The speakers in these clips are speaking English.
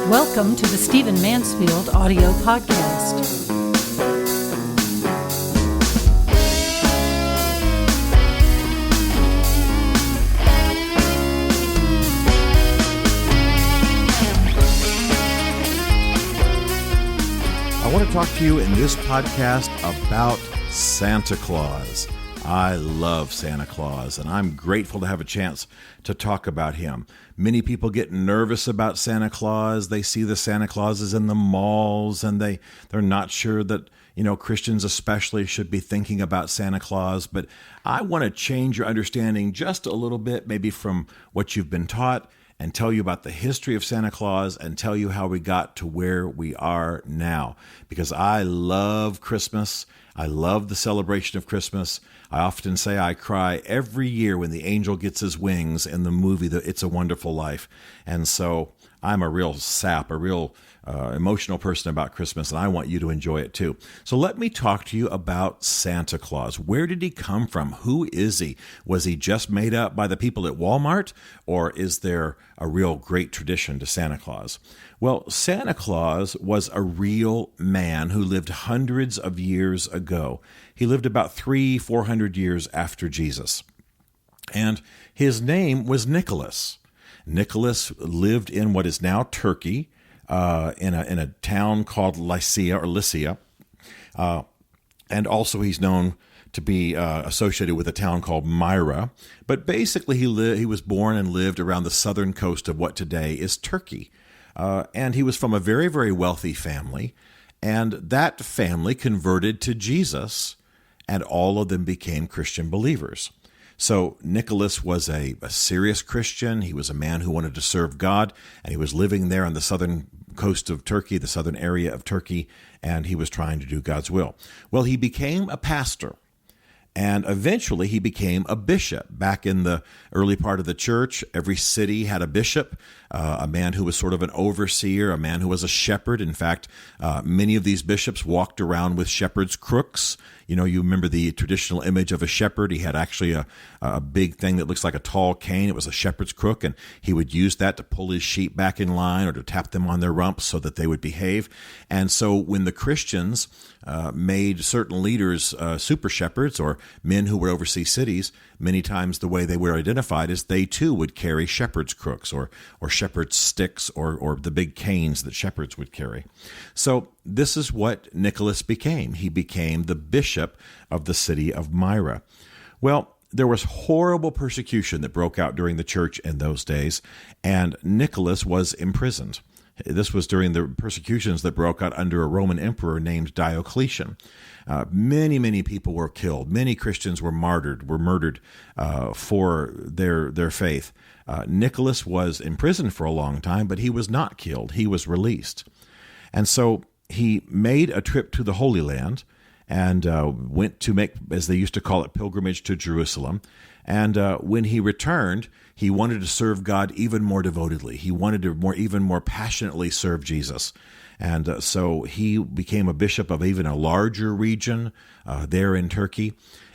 Welcome to the Stephen Mansfield audio podcast. I want to talk to you in this podcast about Santa Claus. I love Santa Claus, and I'm grateful to have a chance to talk about him. Many people get nervous about Santa Claus. They see the Santa Clauses in the malls, and they're not sure that, Christians especially should be thinking about Santa Claus. But I want to change your understanding just a little bit, maybe from what you've been taught, and tell you about the history of Santa Claus and tell you how we got to where we are now. Because I love Christmas. I love the celebration of Christmas. I often say I cry every year when the angel gets his wings in the movie It's a Wonderful Life. And so I'm a real sap, a real emotional person about Christmas, and I want you to enjoy it too. So let me talk to you about Santa Claus. Where did he come from? Who is he? Was he just made up by the people at Walmart, or is there a real great tradition to Santa Claus? Well, Santa Claus was a real man who lived hundreds of years ago. He lived about 400 years after Jesus. And his name was Nicholas. Nicholas lived in what is now Turkey, in a town called Lycia. And also he's known to be associated with a town called Myra. But basically he was born and lived around the southern coast of what today is Turkey. And he was from a very, very wealthy family. And that family converted to Jesus, and all of them became Christian believers. So Nicholas was a serious Christian. He was a man who wanted to serve God, and he was living there on the southern coast of Turkey, the southern area of Turkey, and he was trying to do God's will. Well, he became a pastor, and eventually he became a bishop. Back in the early part of the church, every city had a bishop, a man who was sort of an overseer, a man who was a shepherd. In fact, many of these bishops walked around with shepherd's crooks. You remember the traditional image of a shepherd. He had actually a big thing that looks like a tall cane. It was a shepherd's crook, and he would use that to pull his sheep back in line or to tap them on their rumps so that they would behave. And so when the Christians made certain leaders super shepherds, or men who would oversee cities, many times the way they were identified is they too would carry shepherd's crooks or shepherd's sticks or the big canes that shepherds would carry. So this is what Nicholas became. He became the bishop of the city of Myra. Well, there was horrible persecution that broke out during the church in those days, and Nicholas was imprisoned. This was during the persecutions that broke out under a Roman emperor named Diocletian. Many people were killed. Many Christians were murdered for their faith. Nicholas was imprisoned for a long time, but he was not killed. He was released. And so he made a trip to the Holy Land and went to make, as they used to call it, pilgrimage to Jerusalem. And when he returned, he wanted to serve God even more devotedly. He wanted to even more passionately serve Jesus. And so he became a bishop of even a larger region there in Turkey.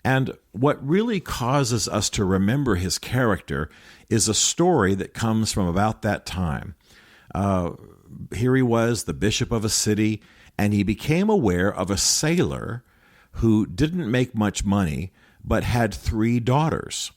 And what really causes us to remember his character is a story that comes from about that time. Here he was, the bishop of a city, and he became aware of a sailor who didn't make much money, but had 3 daughters.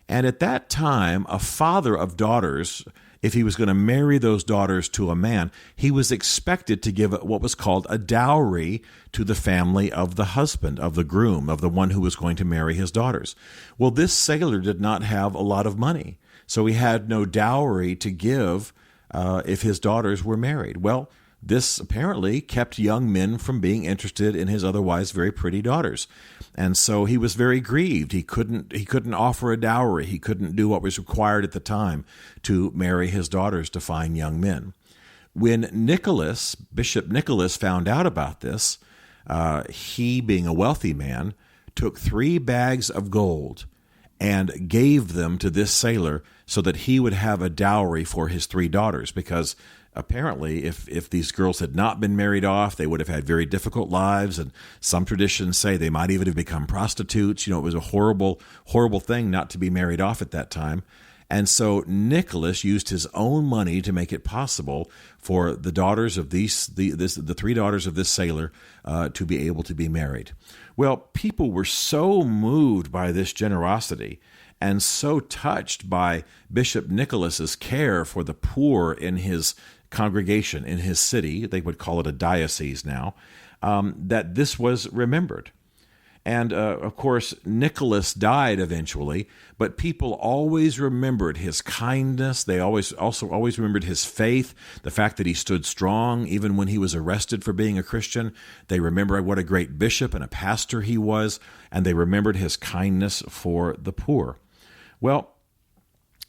And at that time, a father of daughters, if he was going to marry those daughters to a man, he was expected to give what was called a dowry to the family of the husband, of the groom, of the one who was going to marry his daughters. Well, this sailor did not have a lot of money, so he had no dowry to give if his daughters were married. Well, this apparently kept young men from being interested in his otherwise very pretty daughters. And so he was very grieved. He couldn't offer a dowry. He couldn't do what was required at the time to marry his daughters to fine young men. When Bishop Nicholas found out about this, he, being a wealthy man, took 3 bags of gold and gave them to this sailor so that he would have a dowry for his 3 daughters, because apparently, if these girls had not been married off, they would have had very difficult lives, and some traditions say they might even have become prostitutes. It was a horrible, horrible thing not to be married off at that time. And so Nicholas used his own money to make it possible for the daughters of the three daughters of this sailor to be able to be married. Well, people were so moved by this generosity and so touched by Bishop Nicholas's care for the poor in his congregation, in his city, they would call it a diocese now, that this was remembered. And, of course, Nicholas died eventually, but people always remembered his kindness. They always remembered his faith, the fact that he stood strong even when he was arrested for being a Christian. They remembered what a great bishop and a pastor he was, and they remembered his kindness for the poor. Well,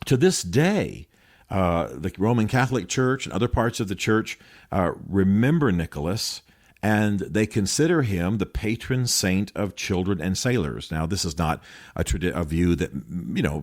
to this day, the Roman Catholic Church and other parts of the church remember Nicholas, and they consider him the patron saint of children and sailors. Now, this is not a view that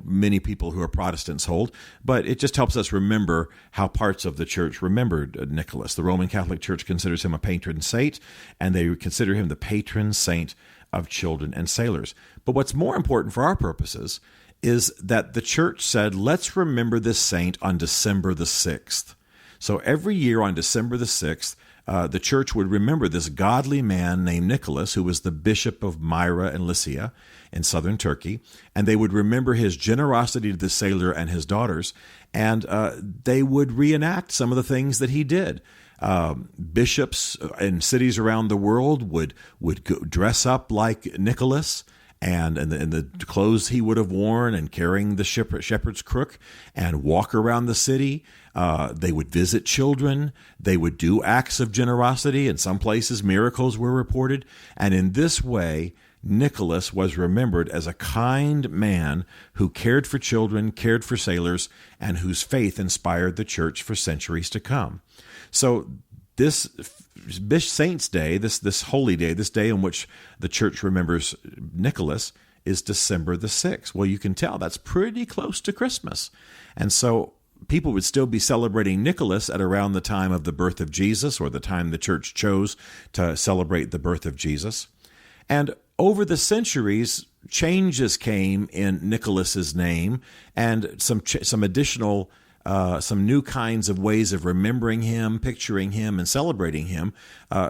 many people who are Protestants hold, but it just helps us remember how parts of the church remembered Nicholas. The Roman Catholic Church considers him a patron saint, and they consider him the patron saint of children and sailors. But what's more important for our purposes is that the church said, let's remember this saint on December the 6th. So every year on December the 6th, the church would remember this godly man named Nicholas, who was the bishop of Myra and Lycia in southern Turkey, and they would remember his generosity to the sailor and his daughters, and they would reenact some of the things that he did. Bishops in cities around the world would go dress up like Nicholas, and the clothes he would have worn, and carrying the shepherd's crook, and walk around the city. They would visit children. They would do acts of generosity. In some places, miracles were reported. And in this way, Nicholas was remembered as a kind man who cared for children, cared for sailors, and whose faith inspired the church for centuries to come. So this Saints' Day, this holy day, this day in which the church remembers Nicholas, is December the 6th. Well, you can tell that's pretty close to Christmas. And so people would still be celebrating Nicholas at around the time of the birth of Jesus, or the time the church chose to celebrate the birth of Jesus. And over the centuries, changes came in Nicholas's name, and some additional some new kinds of ways of remembering him, picturing him, and celebrating him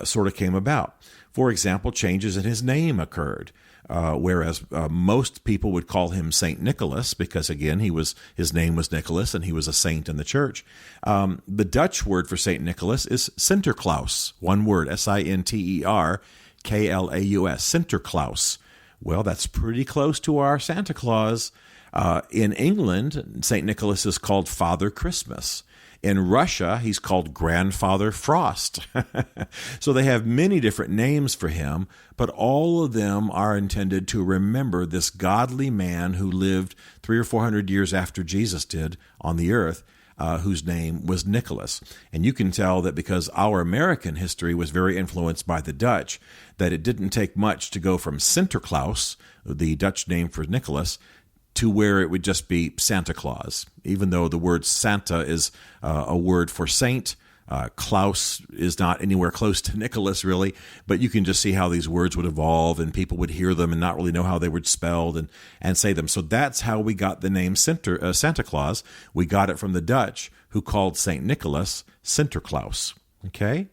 sort of came about. For example, changes in his name occurred, whereas most people would call him Saint Nicholas because, again, his name was Nicholas and he was a saint in the church. The Dutch word for Saint Nicholas is Sinterklaas, one word, Sinterklaus, Sinterklaus. Well, that's pretty close to our Santa Claus. In England, St. Nicholas is called Father Christmas. In Russia, he's called Grandfather Frost. So they have many different names for him, but all of them are intended to remember this godly man who lived 300 or 400 years after Jesus did on the earth, whose name was Nicholas. And you can tell that because our American history was very influenced by the Dutch, that it didn't take much to go from Sinterklaas, the Dutch name for Nicholas, to where it would just be Santa Claus, even though the word Santa is a word for saint. Klaus is not anywhere close to Nicholas, really, but you can just see how these words would evolve, and people would hear them and not really know how they were spelled and say them. So that's how we got the name Santa Claus. We got it from the Dutch, who called St. Nicholas Sinterklaas. Okay?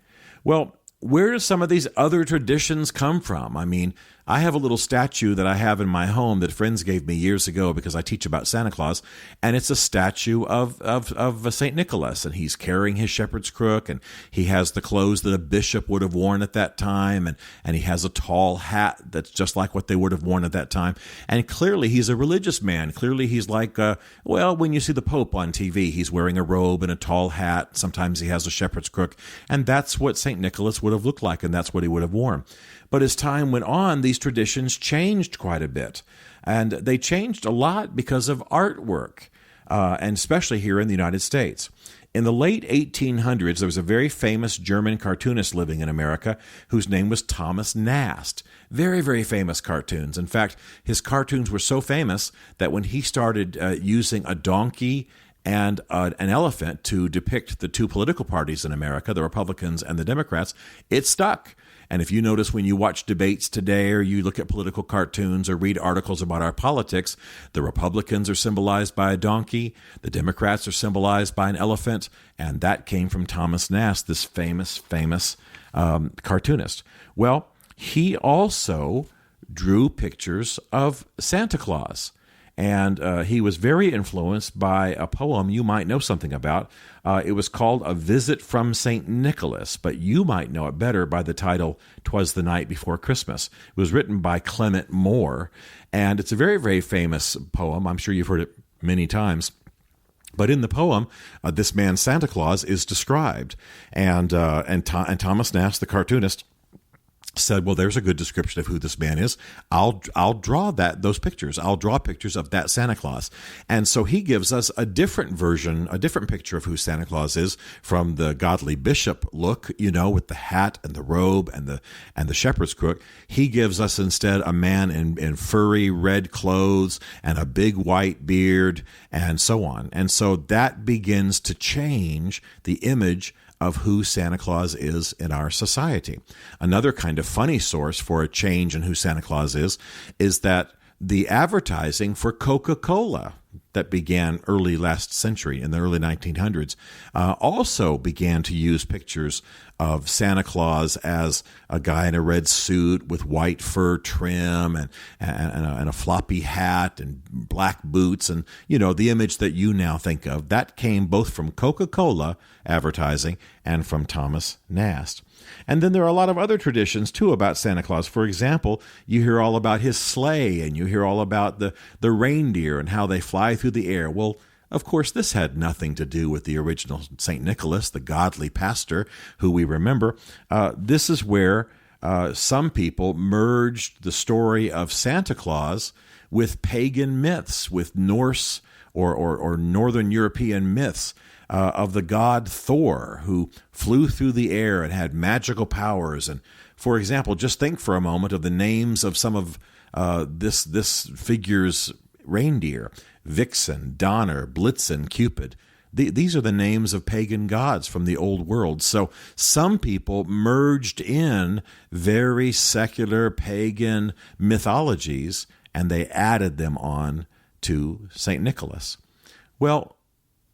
Well, where do some of these other traditions come from? I mean, I have a little statue that I have in my home that friends gave me years ago because I teach about Santa Claus, and it's a statue of St. Nicholas, and he's carrying his shepherd's crook, and he has the clothes that a bishop would have worn at that time, and he has a tall hat that's just like what they would have worn at that time. And clearly he's a religious man. Clearly he's like, when you see the Pope on TV, he's wearing a robe and a tall hat. Sometimes he has a shepherd's crook, and that's what St. Nicholas would have looked like, and that's what he would have worn. But as time went on, these traditions changed quite a bit. And they changed a lot because of artwork, and especially here in the United States. In the late 1800s, there was a very famous German cartoonist living in America whose name was Thomas Nast. Very, very famous cartoons. In fact, his cartoons were so famous that when he started using a donkey and an elephant to depict the two political parties in America, the Republicans and the Democrats, it stuck. And if you notice when you watch debates today or you look at political cartoons or read articles about our politics, the Republicans are symbolized by a donkey, the Democrats are symbolized by an elephant, and that came from Thomas Nast, this famous cartoonist. Well, he also drew pictures of Santa Claus. And he was very influenced by a poem you might know something about. It was called A Visit from St. Nicholas, but you might know it better by the title, 'Twas the Night Before Christmas. It was written by Clement Moore, and it's a very, very famous poem. I'm sure you've heard it many times. But in the poem, this man, Santa Claus, is described. And Thomas Nast, the cartoonist, said, well, there's a good description of who this man is. I'll draw those pictures. I'll draw pictures of that Santa Claus. And so he gives us a different version, a different picture of who Santa Claus is from the godly bishop look, with the hat and the robe and the shepherd's crook. He gives us instead a man in furry red clothes and a big white beard and so on. And so that begins to change the image of who Santa Claus is in our society. Another kind of funny source for a change in who Santa Claus is that the advertising for Coca-Cola that began early last century, in the early 1900s, also began to use pictures of Santa Claus as a guy in a red suit with white fur trim and a floppy hat and black boots. And, the image that you now think of, that came both from Coca-Cola advertising and from Thomas Nast. And then there are a lot of other traditions, too, about Santa Claus. For example, you hear all about his sleigh, and you hear all about the reindeer and how they fly through the air. Well, of course, this had nothing to do with the original St. Nicholas, the godly pastor who we remember. This is where some people merged the story of Santa Claus with pagan myths, with Norse or Northern European myths. Of the god Thor, who flew through the air and had magical powers. And, for example, just think for a moment of the names of some of this figure's reindeer: Vixen, Donner, Blitzen, Cupid. These are the names of pagan gods from the old world. So some people merged in very secular pagan mythologies, and they added them on to St. Nicholas. Well,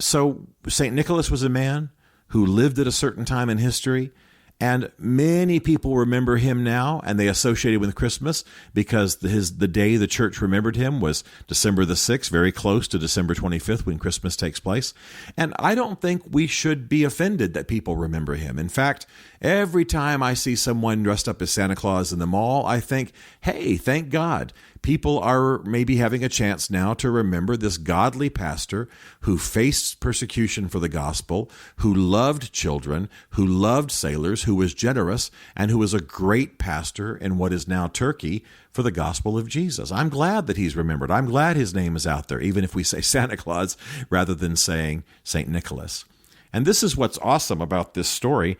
so St. Nicholas was a man who lived at a certain time in history, and many people remember him now, and they associate it with Christmas because the day the church remembered him was December the 6th, very close to December 25th when Christmas takes place. And I don't think we should be offended that people remember him. In fact, every time I see someone dressed up as Santa Claus in the mall, I think, hey, thank God. People are maybe having a chance now to remember this godly pastor who faced persecution for the gospel, who loved children, who loved sailors, who was generous, and who was a great pastor in what is now Turkey for the gospel of Jesus. I'm glad that he's remembered. I'm glad his name is out there, even if we say Santa Claus rather than saying St. Nicholas. And this is what's awesome about this story,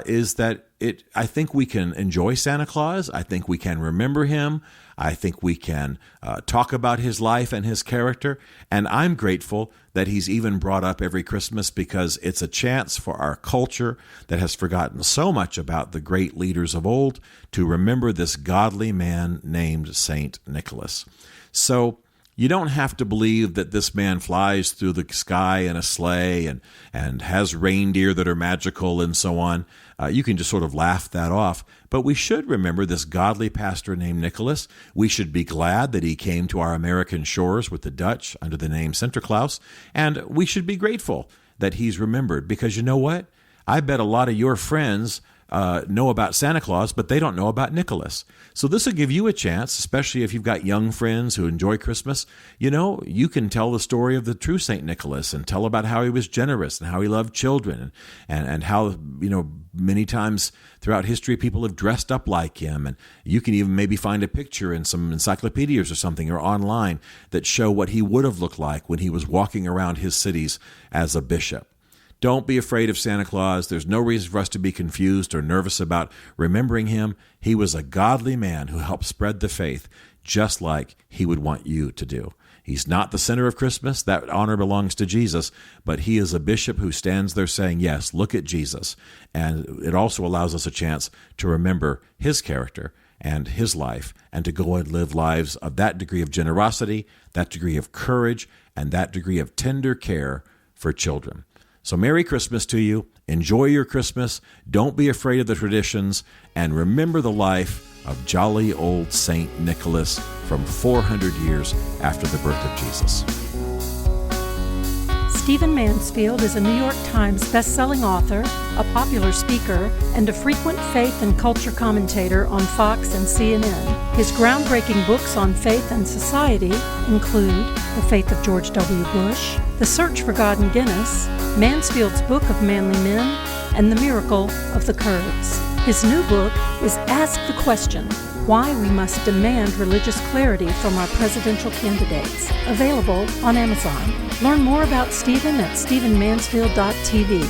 is that I think we can enjoy Santa Claus. I think we can remember him. I think we can talk about his life and his character. And I'm grateful that he's even brought up every Christmas, because it's a chance for our culture that has forgotten so much about the great leaders of old to remember this godly man named St. Nicholas. So you don't have to believe that this man flies through the sky in a sleigh and has reindeer that are magical and so on. You can just sort of laugh that off. But we should remember this godly pastor named Nicholas. We should be glad that he came to our American shores with the Dutch under the name Sinterklaas. And we should be grateful that he's remembered, because you know what? I bet a lot of your friends know about Santa Claus, but they don't know about Nicholas. So this will give you a chance, especially if you've got young friends who enjoy Christmas. You can tell the story of the true St. Nicholas and tell about how he was generous and how he loved children and how, many times throughout history people have dressed up like him. And you can even maybe find a picture in some encyclopedias or something or online that show what he would have looked like when he was walking around his cities as a bishop. Don't be afraid of Santa Claus. There's no reason for us to be confused or nervous about remembering him. He was a godly man who helped spread the faith, just like he would want you to do. He's not the center of Christmas. That honor belongs to Jesus, but he is a bishop who stands there saying, yes, look at Jesus. And it also allows us a chance to remember his character and his life, and to go and live lives of that degree of generosity, that degree of courage, and that degree of tender care for children. So Merry Christmas to you. Enjoy your Christmas. Don't be afraid of the traditions, and remember the life of jolly old Saint Nicholas from 400 years after the birth of Jesus. Stephen Mansfield is a New York Times best-selling author, a popular speaker, and a frequent faith and culture commentator on Fox and CNN. His groundbreaking books on faith and society include The Faith of George W. Bush, The Search for God in Guinness, Mansfield's Book of Manly Men, and The Miracle of the Kurds. His new book is Ask the Question: Why We Must Demand Religious Clarity from Our Presidential Candidates, available on Amazon. Learn more about Stephen at stephenmansfield.tv.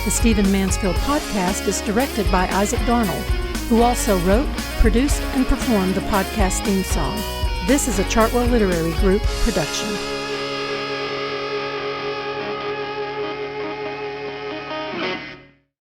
The Stephen Mansfield podcast is directed by Isaac Darnold, who also wrote, produced, and performed the podcast theme song. This is a Chartwell Literary Group production.